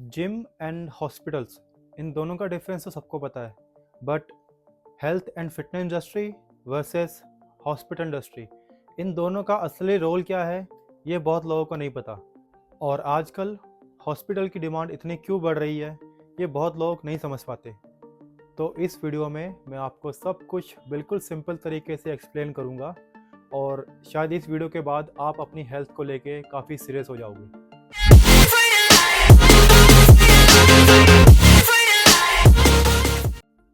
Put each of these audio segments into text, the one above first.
Gym and hospitals, इन दोनों का difference तो सबको पता है। But health and fitness industry versus hospital industry, इन दोनों का असली रोल क्या है, ये बहुत लोगों को नहीं पता। और आजकल हॉस्पिटल की डिमांड इतनी क्यों बढ़ रही है, ये बहुत लोग नहीं समझ पाते। तो इस वीडियो में मैं आपको सब कुछ बिल्कुल सिंपल तरीके से एक्सप्लेन करूँगा, और शायद इस वीडियो के बाद आप अपनी हेल्थ को लेके काफ़ी सीरियस हो जाओगे।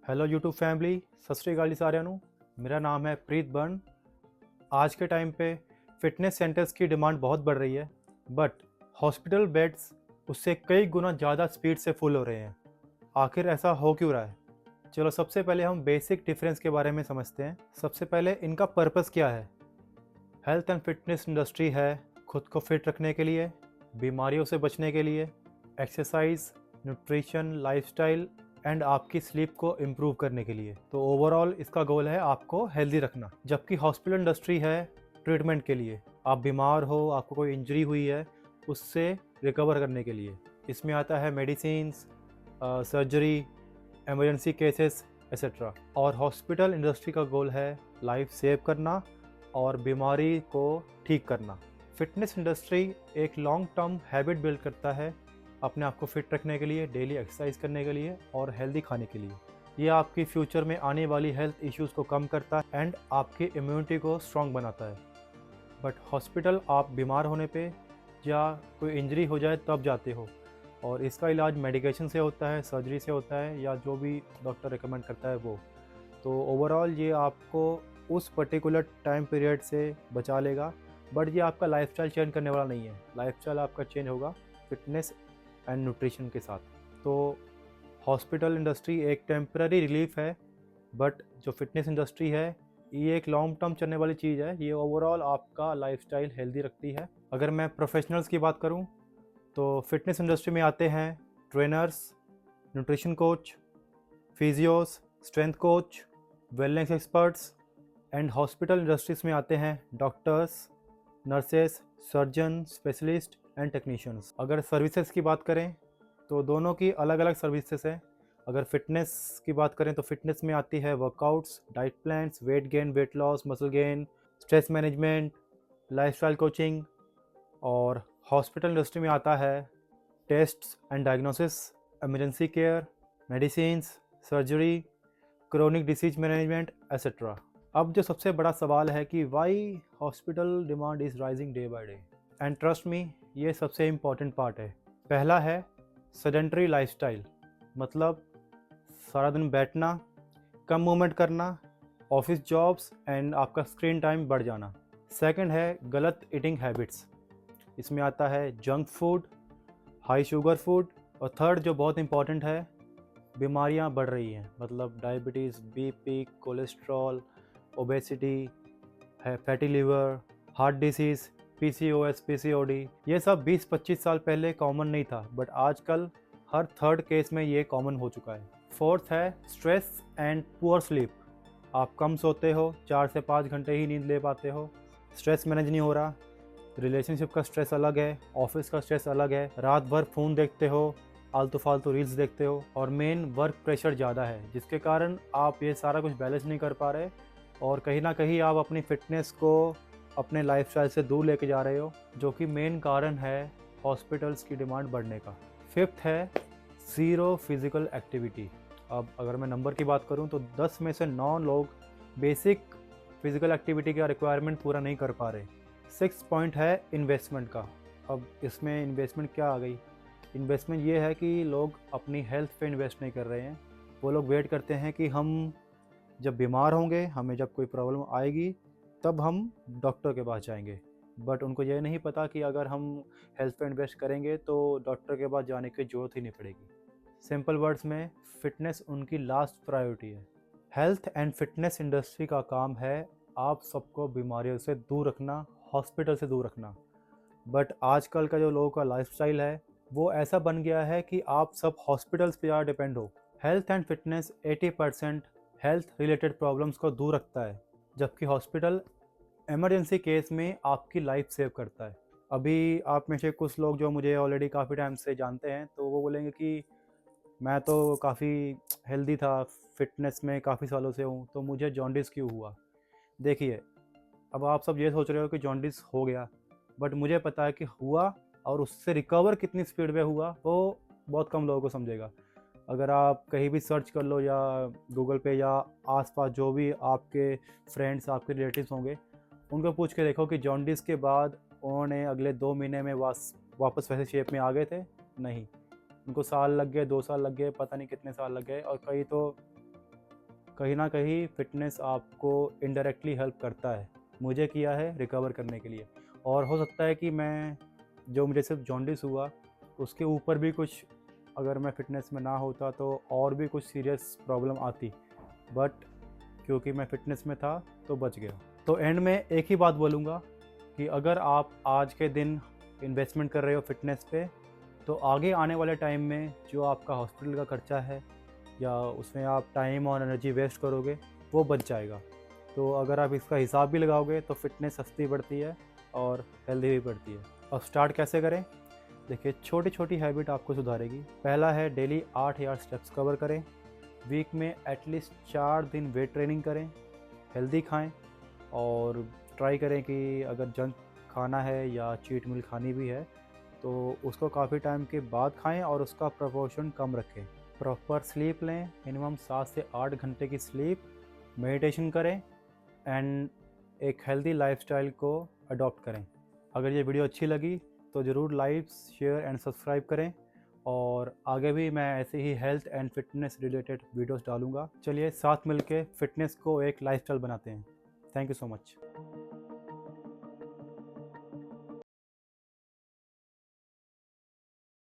हेलो यूट्यूब फैमिली, सत श्री अकाल जी साਰਿਆਂ ਨੂੰ। मेरा नाम है प्रीत बर्न। आज के टाइम पे फिटनेस सेंटर्स की डिमांड बहुत बढ़ रही है, बट हॉस्पिटल बेड्स उससे कई गुना ज़्यादा स्पीड से फुल हो रहे हैं। आखिर ऐसा हो क्यों रहा है? चलो सबसे पहले हम बेसिक डिफरेंस के बारे में समझते हैं। सबसे पहले इनका पर्पस क्या है। हेल्थ एंड फिटनेस इंडस्ट्री है खुद को फिट रखने के लिए, बीमारियों से बचने के लिए, एक्सरसाइज, न्यूट्रिशन, लाइफस्टाइल एंड आपकी स्लीप को इम्प्रूव करने के लिए। तो ओवरऑल इसका गोल है आपको हेल्दी रखना। जबकि हॉस्पिटल इंडस्ट्री है ट्रीटमेंट के लिए, आप बीमार हो, आपको कोई इंजरी हुई है, उससे रिकवर करने के लिए। इसमें आता है medicines, surgery, emergency cases etcetera. और हॉस्पिटल इंडस्ट्री का गोल है लाइफ सेव करना और बीमारी को ठीक करना। फिटनेस इंडस्ट्री एक लॉन्ग टर्म हैबिट बिल्ड करता है अपने आप को फिट रखने के लिए, डेली एक्सरसाइज करने के लिए और हेल्दी खाने के लिए। ये आपकी फ्यूचर में आने वाली हेल्थ इश्यूज़ को कम करता है एंड आपकी इम्यूनिटी को स्ट्रॉन्ग बनाता है। बट हॉस्पिटल आप बीमार होने पे या कोई इंजरी हो जाए तब जाते हो, और इसका इलाज मेडिकेशन से होता है, सर्जरी से होता है, या जो भी डॉक्टर रिकमेंड करता है वो। तो ओवरऑल ये आपको उस पर्टिकुलर टाइम पीरियड से बचा लेगा, बट ये आपका लाइफस्टाइल चेंज करने वाला नहीं है। लाइफस्टाइल आपका चेंज होगा फिटनेस एंड न्यूट्रिशन के साथ। तो हॉस्पिटल इंडस्ट्री एक टेम्पररी रिलीफ है, बट जो फिटनेस इंडस्ट्री है ये एक लॉन्ग टर्म चलने वाली चीज़ है। ये ओवरऑल आपका लाइफस्टाइल हेल्दी रखती है। अगर मैं प्रोफेशनल्स की बात करूं तो फिटनेस इंडस्ट्री में आते हैं trainers, nutrition coach, physios, strength coach, wellness experts. And hospital industries में आते हैं doctors, nurses, surgeon, specialist and technicians. अगर सर्विसेज की बात करें तो दोनों की अलग अलग सर्विसेज हैं। अगर फिटनेस की बात करें तो फिटनेस में आती है workouts, diet plans, weight gain, weight loss, muscle gain, stress management, lifestyle coaching. और हॉस्पिटल इंडस्ट्री में आता है tests and diagnosis, emergency care, medicines, surgery, chronic disease management etcetera. अब जो सबसे बड़ा सवाल है कि why hospital demand is rising day by day, and trust me ये सबसे इम्पॉर्टेंट पार्ट है। पहला है सेडेंटरी लाइफस्टाइल, मतलब सारा दिन बैठना, कम मूवमेंट करना, ऑफिस जॉब्स एंड आपका स्क्रीन टाइम बढ़ जाना। सेकंड है गलत ईटिंग हैबिट्स, इसमें आता है junk food, high sugar food. और थर्ड जो बहुत इंपॉर्टेंट है, बीमारियां बढ़ रही हैं, मतलब डायबिटीज़, बीपी, कोलेस्ट्रॉल, ओबेसिटी है, fatty liver, heart disease, PCOS, PCOD. ये सब 20-25 साल पहले कॉमन नहीं था, बट आजकल हर थर्ड केस में ये कॉमन हो चुका है। फोर्थ है स्ट्रेस एंड पुअर स्लीप, आप कम सोते हो, 4 से 5 घंटे ही नींद ले पाते हो, स्ट्रेस मैनेज नहीं हो रहा, रिलेशनशिप का स्ट्रेस अलग है, ऑफिस का स्ट्रेस अलग है, रात भर फ़ोन देखते हो, आलतू फालतू रील्स देखते हो, और मेन वर्क प्रेशर ज़्यादा है, जिसके कारण आप ये सारा कुछ बैलेंस नहीं कर पा रहे, और कहीं ना कहीं आप अपनी फ़िटनेस को अपने लाइफस्टाइल से दूर लेके जा रहे हो, जो कि मेन कारण है हॉस्पिटल्स की डिमांड बढ़ने का। फिफ्थ है ज़ीरो फिज़िकल एक्टिविटी। अब अगर मैं नंबर की बात करूं तो 10 में से 9 लोग बेसिक फिज़िकल एक्टिविटी का रिक्वायरमेंट पूरा नहीं कर पा रहे। सिक्स पॉइंट है इन्वेस्टमेंट का। अब इसमें इन्वेस्टमेंट क्या आ गई? इन्वेस्टमेंट ये है कि लोग अपनी हेल्थ पे इन्वेस्ट नहीं कर रहे हैं। वो लोग वेट करते हैं कि हम जब बीमार होंगे, हमें जब कोई प्रॉब्लम आएगी, तब हम डॉक्टर के पास जाएंगे। बट उनको ये नहीं पता कि अगर हम हेल्थ पे इन्वेस्ट करेंगे तो डॉक्टर के पास जाने की ज़रूरत ही नहीं पड़ेगी। सिंपल वर्ड्स में फ़िटनेस उनकी लास्ट प्रायोरिटी है। हेल्थ एंड फिटनेस इंडस्ट्री का काम है आप सबको बीमारियों से दूर रखना, हॉस्पिटल से दूर रखना। बट आजकल का जो लोगों का लाइफस्टाइल है वो ऐसा बन गया है कि आप सब हॉस्पिटल्स पे ज़्यादा डिपेंड हो। Health and fitness 80% health related problems को दूर रखता है, जबकि हॉस्पिटल इमरजेंसी केस में आपकी लाइफ सेव करता है। अभी आप में से कुछ लोग जो मुझे ऑलरेडी काफ़ी टाइम से जानते हैं तो वो बोलेंगे कि मैं तो काफ़ी हेल्दी था, फिटनेस में काफ़ी सालों से हूँ, तो मुझे जॉन्डिस क्यों हुआ? देखिए, अब आप सब ये सोच रहे हो कि जॉन्डिस हो गया, बट मुझे पता है कि हुआ, और उससे रिकवर कितनी स्पीड में हुआ वो बहुत कम लोगों को समझेगा। अगर आप कहीं भी सर्च कर लो या गूगल पे या आसपास जो भी आपके फ्रेंड्स, आपके रिलेटिव्स होंगे, उनको पूछ के देखो कि जॉन्डिस के बाद उन्होंने अगले 2 महीने में वापस वैसे शेप में आ गए थे? नहीं। उनको साल लग गए, 2 साल लग गए, पता नहीं कितने साल लग गए, और कहीं तो कहीं न कहीं फ़िटनेस आपको इनडायरेक्टली हेल्प करता है। मुझे किया है रिकवर करने के लिए, और हो सकता है कि मैं जो मुझे सिर्फ़ जॉन्डिस हुआ, उसके ऊपर भी कुछ, अगर मैं फ़िटनेस में ना होता तो और भी कुछ सीरियस प्रॉब्लम आती। बट क्योंकि मैं फ़िटनेस में था तो बच गया। तो एंड में एक ही बात बोलूँगा कि अगर आप आज के दिन इन्वेस्टमेंट कर रहे हो फ़िटनेस पे, तो आगे आने वाले टाइम में जो आपका हॉस्पिटल का खर्चा है या उसमें आप टाइम और एनर्जी वेस्ट करोगे, वो बच जाएगा। तो अगर आप इसका हिसाब भी लगाओगे तो फ़िटनेस सस्ती पड़ती है और हेल्दी भी पड़ती है। अब स्टार्ट कैसे करें? देखिए, छोटी-छोटी हैबिट आपको सुधारेगी। पहला है, डेली 8000 स्टेप्स कवर करें। वीक में एटलीस्ट 4 दिन वेट ट्रेनिंग करें। हेल्दी खाएँ, और ट्राई करें कि अगर जंक खाना है या चीट मील खानी भी है, तो उसको काफ़ी टाइम के बाद खाएँ और उसका प्रोपोर्शन कम रखें। प्रॉपर स्लीप लें, मिनिमम 7 से 8 घंटे की स्लीप, मेडिटेशन करें, एंड एक हेल्दी लाइफ़स्टाइल को अडॉप्ट करें। अगर ये वीडियो अच्छी लगी तो ज़रूर लाइक, शेयर एंड सब्सक्राइब करें, और आगे भी मैं ऐसे ही health and fitness related videos डालूँगा। चलिए साथ मिलके फ़िटनेस को एक लाइफ़स्टाइल बनाते हैं। Thank you so much.